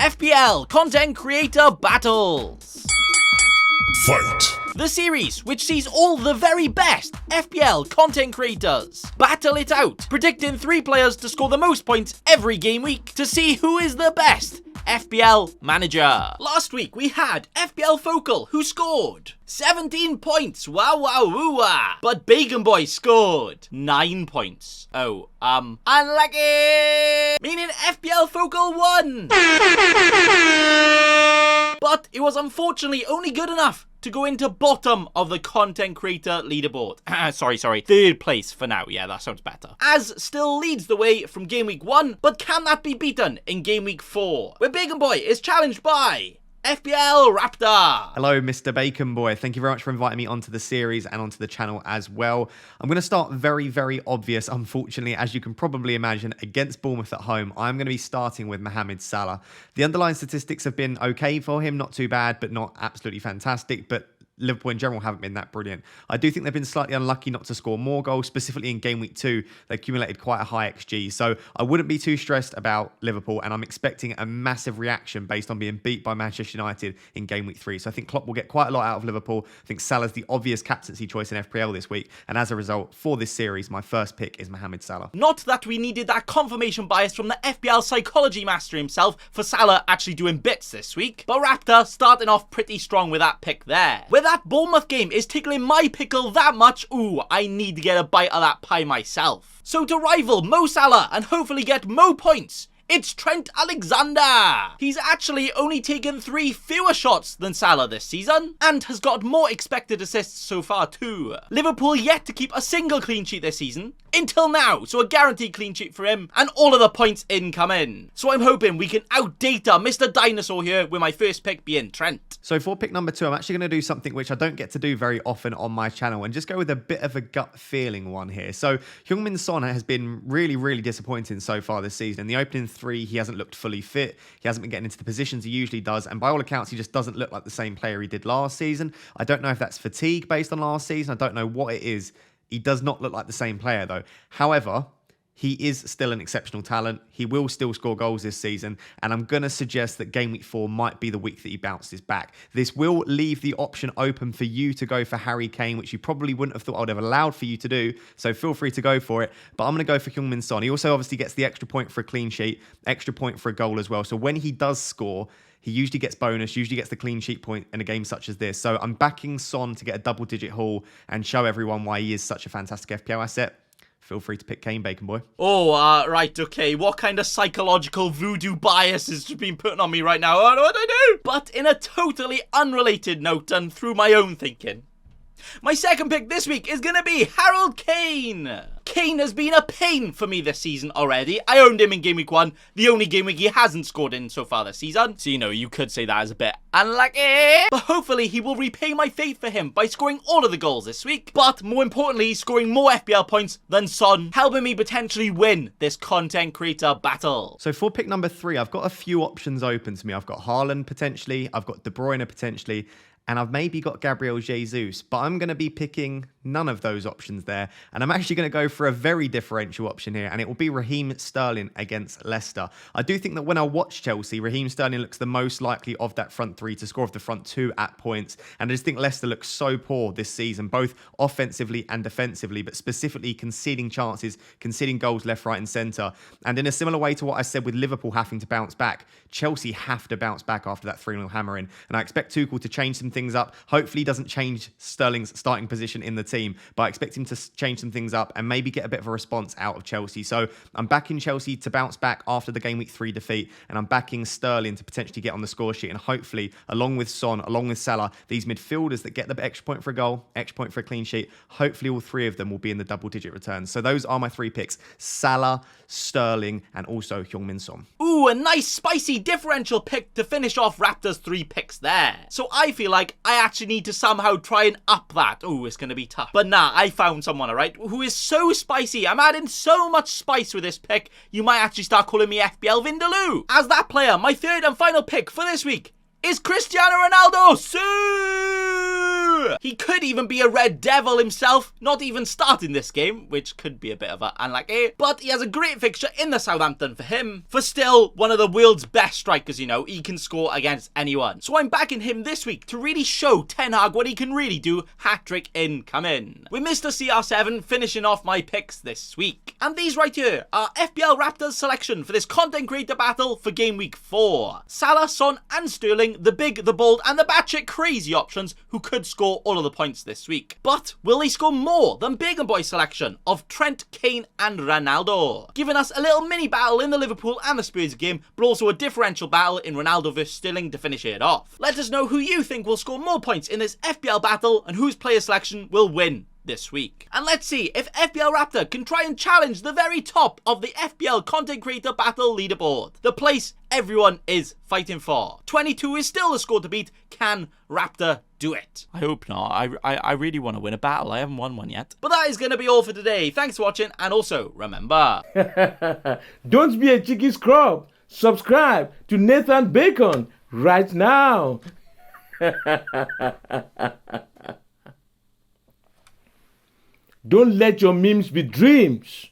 FPL Content Creator Battles. Fight! The series, which sees all the very best FPL content creators battle it out, predicting 3 players to score the most points every game week to see who is the best FPL manager. Last week we had FPL Focal, who scored 17 points, wow. But Bacon Boy scored 9 points. Oh, unlucky! Meaning FPL Focal won! But it was unfortunately only good enough to go into bottom of the content creator leaderboard. sorry, 3rd place for now. Yeah, that sounds better. Az still leads the way from game week 1, but can that be beaten in game week 4, where Bacon Boy is challenged by FPL Raptor. Hello, Mr. Bacon Boy. Thank you very much for inviting me onto the series and onto the channel as well. I'm going to start very obvious, unfortunately, as you can probably imagine, against Bournemouth at home. I'm going to be starting with Mohamed Salah. The underlying statistics have been okay for him, not too bad, but not absolutely fantastic. But Liverpool in general haven't been that brilliant. I do think they've been slightly unlucky not to score more goals, specifically in game week 2. They accumulated quite a high XG. So I wouldn't be too stressed about Liverpool, and I'm expecting a massive reaction based on being beat by Manchester United in game week 3. So I think Klopp will get quite a lot out of Liverpool. I think Salah's the obvious captaincy choice in FPL this week. And as a result, for this series, my first pick is Mohamed Salah. Not that we needed that confirmation bias from the FPL psychology master himself for Salah actually doing bits this week, but Raptor starting off pretty strong with that pick there. With that Bournemouth game is tickling my pickle that much, ooh, I need to get a bite of that pie myself. So to rival Mo Salah and hopefully get Mo points, it's Trent Alexander. He's actually only taken 3 fewer shots than Salah this season and has got more expected assists so far too. Liverpool yet to keep a single clean sheet this season until now, so a guaranteed clean sheet for him and all of the points incoming. So I'm hoping we can outdata Mr. Dinosaur here, with my first pick being Trent. So for pick number 2, I'm actually going to do something which I don't get to do very often on my channel and just go with a bit of a gut feeling one here. So Heung-min Son has been really disappointing so far this season. In the opening 3, he hasn't looked fully fit. He hasn't been getting into the positions he usually does. And by all accounts, he just doesn't look like the same player he did last season. I don't know if that's fatigue based on last season. I don't know what it is. He does not look like the same player though. However, he is still an exceptional talent. He will still score goals this season. And I'm going to suggest that game week 4 might be the week that he bounces back. This will leave the option open for you to go for Harry Kane, which you probably wouldn't have thought I would have allowed for you to do. So feel free to go for it. But I'm going to go for Heung-min Son. He also obviously gets the extra point for a clean sheet, extra point for a goal as well. So when he does score, he usually gets bonus, usually gets the clean sheet point in a game such as this. So I'm backing Son to get a double-digit haul and show everyone why he is such a fantastic FPL asset. Feel free to pick Kane, Bacon Boy. Oh, right, okay. What kind of psychological voodoo bias is being put on me right now? What do I do? But in a totally unrelated note and through my own thinking, my second pick this week is going to be Harold Kane. Kane has been a pain for me this season already. I owned him in game week 1, the only game week he hasn't scored in so far this season. So, you could say that is a bit unlucky. But hopefully he will repay my faith for him by scoring all of the goals this week. But more importantly, scoring more FPL points than Son, helping me potentially win this content creator battle. So for pick number 3, I've got a few options open to me. I've got Haaland potentially, I've got De Bruyne potentially, and I've maybe got Gabriel Jesus, but I'm going to be picking none of those options there. And I'm actually going to go for a very differential option here, and it will be Raheem Sterling against Leicester. I do think that when I watch Chelsea, Raheem Sterling looks the most likely of that front 3 to score of the front 2 at points. And I just think Leicester looks so poor this season, both offensively and defensively, but specifically conceding chances, conceding goals left, right and centre. And in a similar way to what I said with Liverpool having to bounce back, Chelsea have to bounce back after that 3-0 hammering. And I expect Tuchel to change some things up. Hopefully he doesn't change Sterling's starting position in the team, but I expect him to change some things up and maybe get a bit of a response out of Chelsea. So I'm backing Chelsea to bounce back after the game week 3 defeat, and I'm backing Sterling to potentially get on the score sheet, and hopefully along with Son, along with Salah, these midfielders that get the extra point for a goal, extra point for a clean sheet, hopefully all 3 of them will be in the double-digit returns. So those are my 3 picks: Salah, Sterling, and also Heung-min Son. Ooh, a nice spicy differential pick to finish off Raptors' 3 picks there. So I feel like I actually need to somehow try and up that. Ooh, it's going to be tough. But nah, I found someone, alright, who is so spicy. I'm adding so much spice with this pick, you might actually start calling me FPL Vindaloo. As that player, my 3rd and final pick for this week is Cristiano Ronaldo. He could even be a Red Devil himself, not even starting this game, which could be a bit of a unlucky, but he has a great fixture in the Southampton for him. For still one of the world's best strikers, you know, he can score against anyone. So I'm backing him this week to really show Ten Hag what he can really do. Hat-trick incoming. With Mr. CR7 finishing off my picks this week. And these right here are FPL Raptor's selection for this content creator battle for game week 4. Salah, Son and Sterling, the big, the bold and the batshit crazy options who could score all of the points this week. But will they score more than Big and Boy selection of Trent, Kane and Ronaldo? Giving us a little mini battle in the Liverpool and the Spurs game, but also a differential battle in Ronaldo vs Sterling to finish it off. Let us know who you think will score more points in this FPL battle and whose player selection will win this week. And let's see if FPL Raptor can try and challenge the very top of the FPL content creator battle leaderboard. The place everyone is fighting for. 22 is still the score to beat. Can Raptor do it? I hope not. I really want to win a battle. I haven't won one yet. But that is going to be all for today. Thanks for watching, and also remember, don't be a cheeky scrub. Subscribe to Nathan Bacon right now. Don't let your memes be dreams.